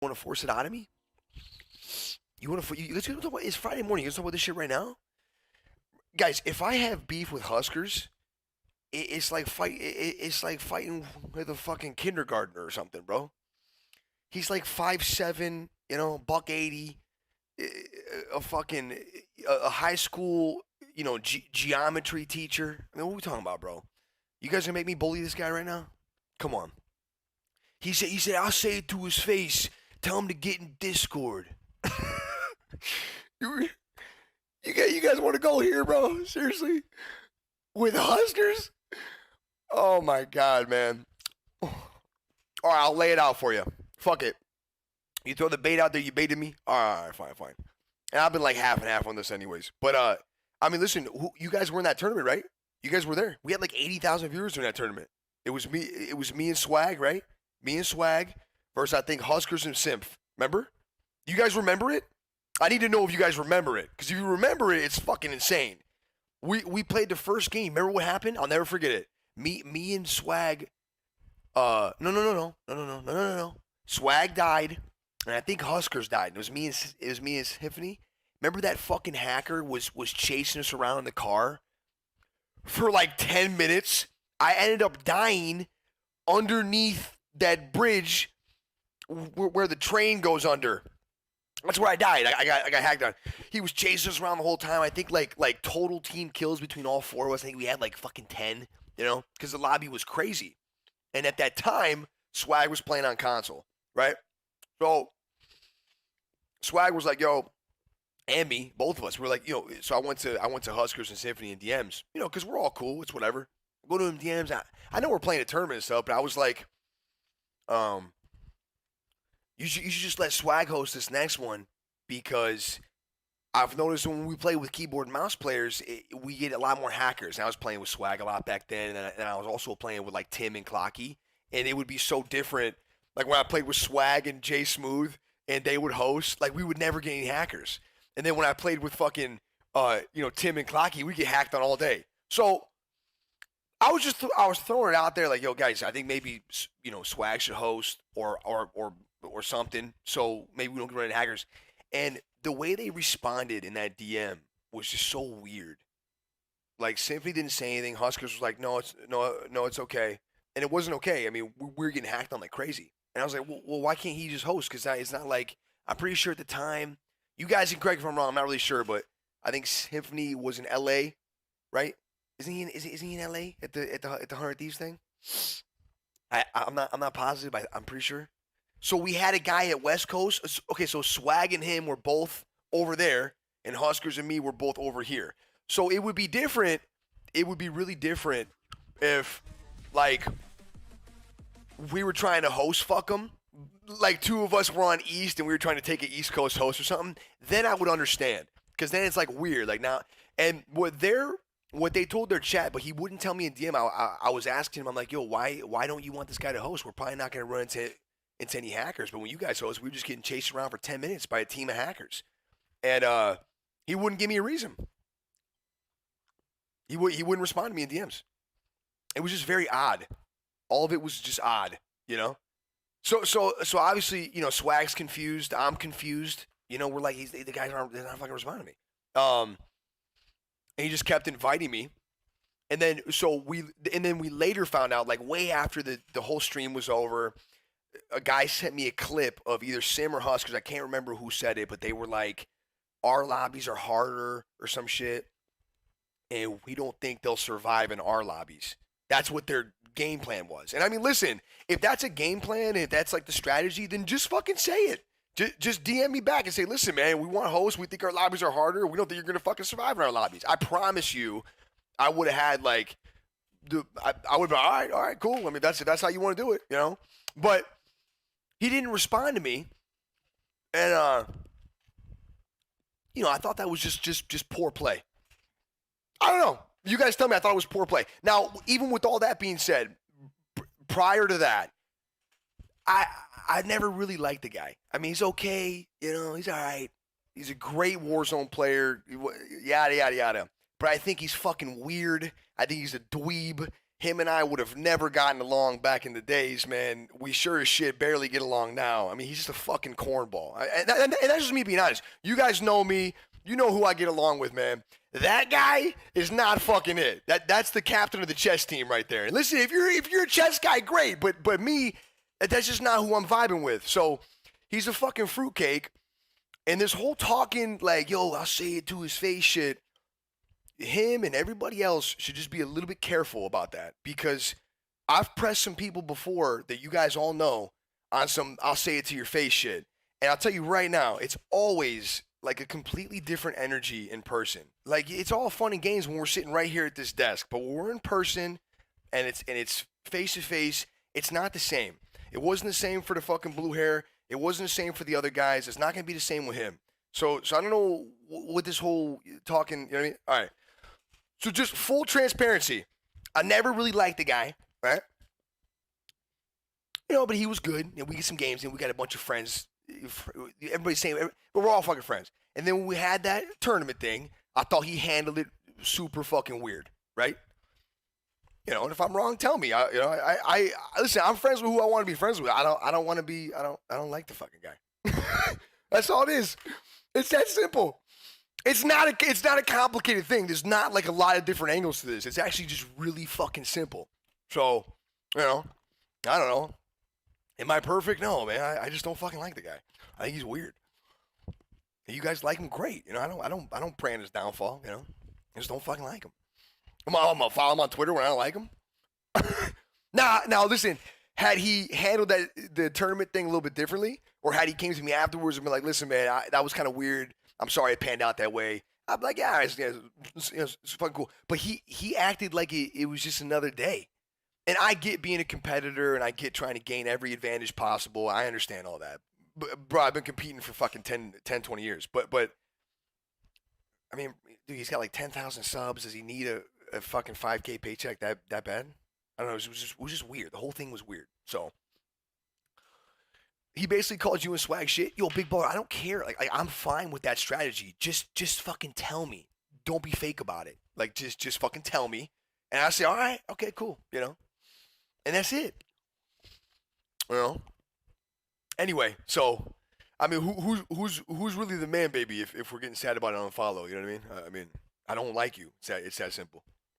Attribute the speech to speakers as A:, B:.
A: want to force it out of me? You want to? Let's talk about. It's Friday morning. Let's talk about this shit right now, guys. If I have beef with Huskers, it's like It's like fighting with a fucking kindergartner or something, bro. He's like 5'7", buck 80, a fucking a high school, geometry teacher. I mean, what are we talking about, bro? You guys gonna make me bully this guy right now? Come on. He said I'll say it to his face. Tell him to get in Discord. you, you guys want to go here, bro? Seriously? With Huskers? Oh my god, man. All right, I'll lay it out for you. Fuck it. You throw the bait out there, you baited me? All right, fine. And I've been like half and half on this anyways. But, I mean, listen, you guys were in that tournament, right? You guys were there. We had like 80,000 viewers during that tournament. It was me and Swag, right? Me and Swag versus, I think, Huskers and Symph. Remember? You guys remember it? I need to know if you guys remember it. Because if you remember it, it's fucking insane. We played the first game. Remember what happened? I'll never forget it. Me and Swag. No. Swag died, and I think Huskers died. It was me and Tiffany. Remember that fucking hacker was chasing us around in the car for like 10 minutes? I ended up dying underneath that bridge where the train goes under. That's where I died. I got hacked on. He was chasing us around the whole time. I think like total team kills between all four of us. I think we had like fucking 10, because the lobby was crazy. And at that time, Swag was playing on console, right? So Swag was like, yo, and me, both of us, we're like, so I went to Huskers and Symphony and DMs, because we're all cool. It's whatever. I go to them DMs. I know we're playing a tournament and stuff, but I was like, you should just let Swag host this next one, because I've noticed when we play with keyboard and mouse players, we get a lot more hackers. And I was playing with Swag a lot back then, and I was also playing with like Tim and Clocky, and it would be so different. Like when I played with Swag and Jay Smooth, and they would host, like we would never get any hackers. And then when I played with fucking, Tim and Clocky, we get hacked on all day. So I was throwing it out there like, yo, guys, I think maybe Swag should host or something. So maybe we don't get rid of hackers. And the way they responded in that DM was just so weird. Like Symphony didn't say anything. Huskers was like, no, it's okay, and it wasn't okay. I mean, we were getting hacked on like crazy. And I was like, well, why can't he just host? Because it's not like, I'm pretty sure at the time. You guys can correct me if I'm wrong. I'm not really sure, but I think Symphony was in LA, right? Isn't he in LA at the 100 Thieves thing? I'm not positive. I'm pretty sure. So we had a guy at West Coast. Okay, so Swag and him were both over there, and Huskers and me were both over here. So it would be different. It would be really different if, like, we were trying to host fuck them. Like two of us were on East and we were trying to take an East Coast host or something. Then I would understand, because then it's like weird. Like now, and what they told their chat, but he wouldn't tell me in DM. I was asking him. I'm like, yo, why don't you want this guy to host? We're probably not going to run into any hackers. But when you guys host, we were just getting chased around for 10 minutes by a team of hackers, and he wouldn't give me a reason. He wouldn't respond to me in DMs. It was just very odd. All of it was just odd, So obviously, Swag's confused. I'm confused. We're like, the guys they're not fucking responding to me. And he just kept inviting me. And then we later found out, like way after the whole stream was over, a guy sent me a clip of either Sim or Huskers. I can't remember who said it, but they were like, our lobbies are harder or some shit, and we don't think they'll survive in our lobbies. That's what their game plan was. And I mean, listen, if that's a game plan, if that's like the strategy, then just fucking say it. Just DM me back and say, listen, man, we want hosts. We think our lobbies are harder. We don't think you're going to fucking survive in our lobbies. I promise you, I would have had like, I would be, all right, cool. I mean, that's how you want to do it, But he didn't respond to me. And, I thought that was just poor play. I don't know. You guys tell me. I thought it was poor play. Now, even with all that being said, prior to that, I never really liked the guy. I mean, he's okay. He's all right. He's a great Warzone player. Yada, yada, yada. But I think he's fucking weird. I think he's a dweeb. him and I would have never gotten along back in the days, man. We sure as shit barely get along now. I mean, he's just a fucking cornball. And that's just me being honest. You guys know me. You know who I get along with, man. That guy is not fucking it. That's the captain of the chess team right there. And listen, if you're a chess guy, great. But me, that's just not who I'm vibing with. So he's a fucking fruitcake. And this whole talking like, yo, I'll say it to his face shit. Him and everybody else should just be a little bit careful about that, because I've pressed some people before that you guys all know on some I'll say it to your face shit. And I'll tell you right now, it's always like a completely different energy in person. Like, it's all fun and games when we're sitting right here at this desk, but when we're in person and it's face to face, it's not the same. It wasn't the same for the fucking blue hair. It wasn't the same for the other guys. It's not going to be the same with him. So I don't know what this whole talking, you know what I mean? All right. So just full transparency. I never really liked the guy, right? You know, but he was good. You know, we get some games and we got a bunch of friends. Everybody's saying, but we're all fucking friends. And then when we had that tournament thing, I thought he handled it super fucking weird, right? You know, and if I'm wrong, tell me. I listen. I'm friends with who I want to be friends with. I don't want to be. I don't like the fucking guy. That's all it is. It's that simple. It's not a complicated thing. There's not like a lot of different angles to this. It's actually just really fucking simple. So, you know, I don't know. Am I perfect? No, man. I just don't fucking like the guy. I think he's weird. You guys like him, great. You know, I don't pray on his downfall. You know, I just don't fucking like him. I'm gonna follow him on Twitter when I don't like him. Now, listen. Had he handled the tournament thing a little bit differently, or had he came to me afterwards and been like, "Listen, man, that was kind of weird. I'm sorry it panned out that way." I'm like, "Yeah, it's fucking cool." But he acted like it was just another day. And I get being a competitor, and I get trying to gain every advantage possible. I understand all that. But, bro, I've been competing for fucking 10, 20 years. But I mean, dude, he's got like 10,000 subs. Does he need a fucking 5K paycheck that bad? I don't know. It was just weird. The whole thing was weird. So he basically called you and Swag shit. Yo, big baller, I don't care. Like I'm fine with that strategy. Just fucking tell me. Don't be fake about it. Like just fucking tell me. And I say, all right, okay, cool. You know, and that's it. You know. Anyway, so I mean, who's really the man, baby? If we're getting sad about an unfollow, you know what I mean? I mean, I don't like you. It's that simple.